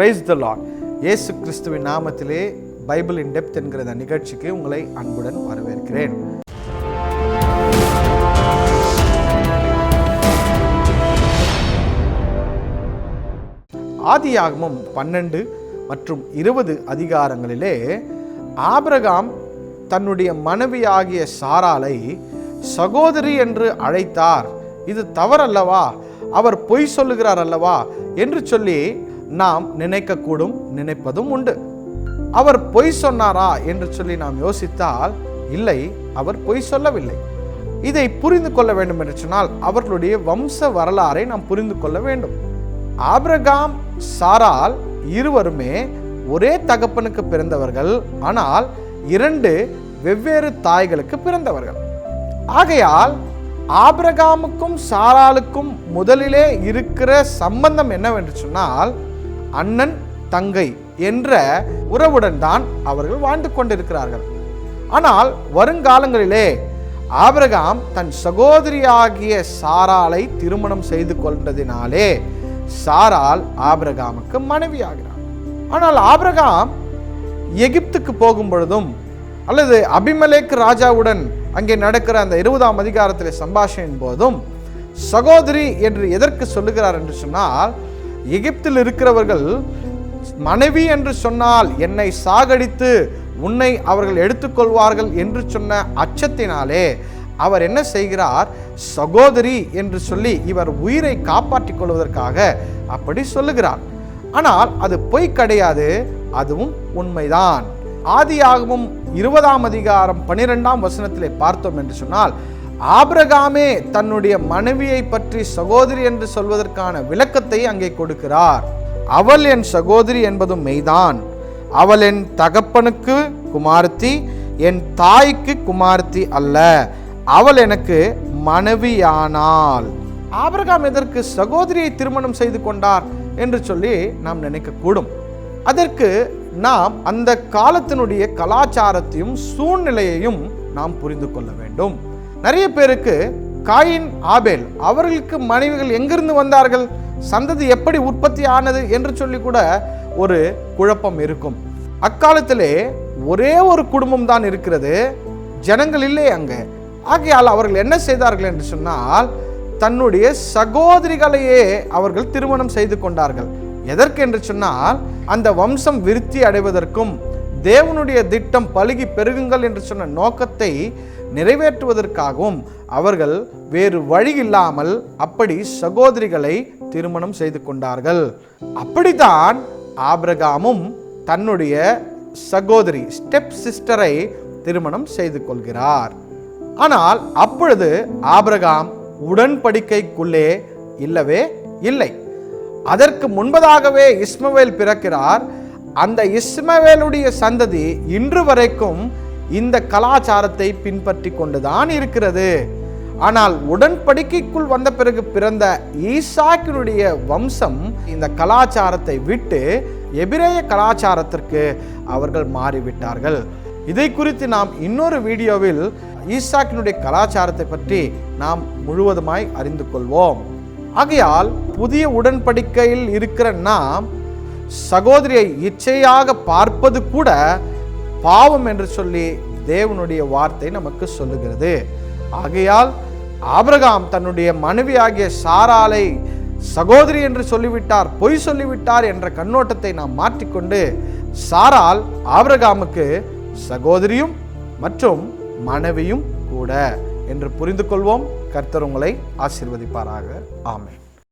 Praise the Lord. இயேசு கிறிஸ்துவின் நாமத்திலே பைபிள் இன் டெப்த் என்கிற இந்த நிகழ்ச்சிக்கு உங்களை அன்புடன் வரவேற்கிறேன். ஆதியாகமம் 12 மற்றும் 20 அதிகாரங்களிலே ஆபிரகாம் தன்னுடைய மனைவியாகிய சாராளை சகோதரி என்று அழைத்தார். இது தவறல்லவா? அவர் பொய் சொல்லுகிறார் அல்லவா என்று சொல்லி நாம் நினைக்கக்கூடும், நினைப்பதும் உண்டு. அவர் பொய் சொன்னாரா என்று சொல்லி நாம் யோசித்தால் இல்லை, அவர் பொய் சொல்லவில்லை. இதை புரிந்து கொள்ள வேண்டும் என்று சொன்னால் அவர்களுடைய வம்ச வரலாறை நாம் புரிந்து கொள்ள வேண்டும். ஆபிரகாம் சாராள் இருவருமே ஒரே தகப்பனுக்கு பிறந்தவர்கள், ஆனால் 2 வெவ்வேறு தாய்களுக்கு பிறந்தவர்கள். ஆகையால் ஆபிரகாமுக்கும் சாராளுக்கும் முதலிலே இருக்கிற சம்பந்தம் என்னவென்று சொன்னால் அண்ணன் தங்கை என்ற உறவுடன் தான் அவர்கள் வாழ்ந்து கொண்டிருக்கிறார்கள். ஆனால் வருங்காலங்களிலே ஆபிரகாம் தன் சகோதரியாகிய சாராளை திருமணம் செய்து கொண்டதினாலே சாராள் ஆபிரகாமுக்கு மனைவியாகிறார். ஆனால் ஆபிரகாம் எகிப்துக்கு போகும் பொழுதும் அல்லது அபிமெலேக்கு ராஜாவுடன் அங்கே நடக்கிற அந்த 20ஆம் அதிகாரத்தில் சம்பாஷணையின் போதும் சகோதரி என்று எதற்கு சொல்லுகிறார் என்று சொன்னால், எகிப்தில் இருக்கிறவர்கள் மனைவி என்று சொன்னால் என்னை சாகடித்து உன்னை அவர்கள் எடுத்துக்கொள்வார்கள் என்று சொன்ன அச்சத்தினாலே அவர் என்ன செய்கிறார், சகோதரி என்று சொல்லி இவர் உயிரை காப்பாற்றிக் கொள்வதற்காக அப்படி சொல்லுகிறார். ஆனால் அது பொய் கிடையாது, அதுவும் உண்மைதான். ஆதியாகமம் 20ஆம் அதிகாரம் 12ஆம் வசனத்திலே பார்த்தோம் என்று சொன்னால் ஆபிரகாமே தன்னுடைய மனைவியை பற்றி சகோதரி என்று சொல்வதற்கான விளக்கத்தை அங்கே கொடுக்கிறார். அவள் என் சகோதரி என்பதும் மெய்தான். அவள் என் தகப்பனுக்கு குமாரத்தி, என் தாய்க்கு குமாரத்தி அல்ல. அவள் எனக்கு மனைவியானாள். ஆபிரகாம் எதற்கு சகோதரியை திருமணம் செய்து கொண்டார் என்று சொல்லி நாம் நினைக்கக்கூடும். அதற்கு நாம் அந்த காலத்தினுடைய கலாச்சாரத்தையும் சூழ்நிலையையும் நாம் புரிந்து கொள்ள வேண்டும். நிறைய பேருக்கு காயின் ஆபேல் அவர்களுக்கு மனைவிகள் எங்கிருந்து வந்தார்கள், சந்ததி எப்படி உற்பத்தி ஆனது என்று சொல்லி கூட ஒரு குழப்பம் இருக்கும். அக்காலத்திலே ஒரே ஒரு குடும்பம் தான் இருக்கிறது, ஜனங்கள் இல்லை அங்கே. ஆகையால் அவர்கள் என்ன செய்தார்கள் என்று சொன்னால் தன்னுடைய சகோதரிகளையே அவர்கள் திருமணம் செய்து கொண்டார்கள். எதற்கு என்று சொன்னால் அந்த வம்சம் விருத்தி அடைவதற்கும் தேவனுடைய திட்டம் பலுகி பெருகுங்கள் என்று சொன்ன நோக்கத்தை நிறைவேற்றுவதற்காகவும் அவர்கள் வேறு வழி இல்லாமல் அப்படி சகோதரிகளை திருமணம் செய்து கொண்டார்கள். அப்படித்தான் ஆபிரகாமும் தன்னுடைய சகோதரி ஸ்டெப் சிஸ்டரை திருமணம் செய்து கொள்கிறார். ஆனால் அப்பொழுது ஆபிரகாம் உடன்படிக்கைக்குள்ளே இல்லவே இல்லை. அதற்கு முன்பதாகவே இஸ்மவேல் பிறக்கிறார். அந்த இஸ்மவேலுடைய சந்ததி இன்று வரைக்கும் இந்த கலாச்சாரத்தை பின்பற்றி கொண்டுதான் இருக்கிறது. ஆனால் உடன்படிக்கைக்குள் வந்த பிறகு பிறந்த ஈசாக்கினுடைய வம்சம் இந்த கலாச்சாரத்தை விட்டு எபிரேய கலாச்சாரத்திற்கு அவர்கள் மாறிவிட்டார்கள். இதை குறித்து நாம் இன்னொரு வீடியோவில் ஈசாக்கினுடைய கலாச்சாரத்தை பற்றி நாம் முழுவதுமாய் அறிந்து கொள்வோம். ஆகையால் புதிய உடன்படிக்கையில் இருக்கிற நாம் சகோதரியை இச்சையாக பார்ப்பது கூட பாவம் என்று சொல்லி தேவனுடைய வார்த்தை நமக்கு சொல்லுகிறது. ஆகையால் ஆபிரகாம் தன்னுடைய மனைவியாகிய சாராளை சகோதரி என்று சொல்லிவிட்டார், பொய் சொல்லிவிட்டார் என்ற கண்ணோட்டத்தை நாம் மாற்றிக்கொண்டு சாராள் ஆபிரகாமுக்கு சகோதரியும் மற்றும் மனைவியும் கூட என்று புரிந்து கொள்வோம். கர்த்தர் உங்களை ஆசீர்வதிப்பாராக. ஆமென்.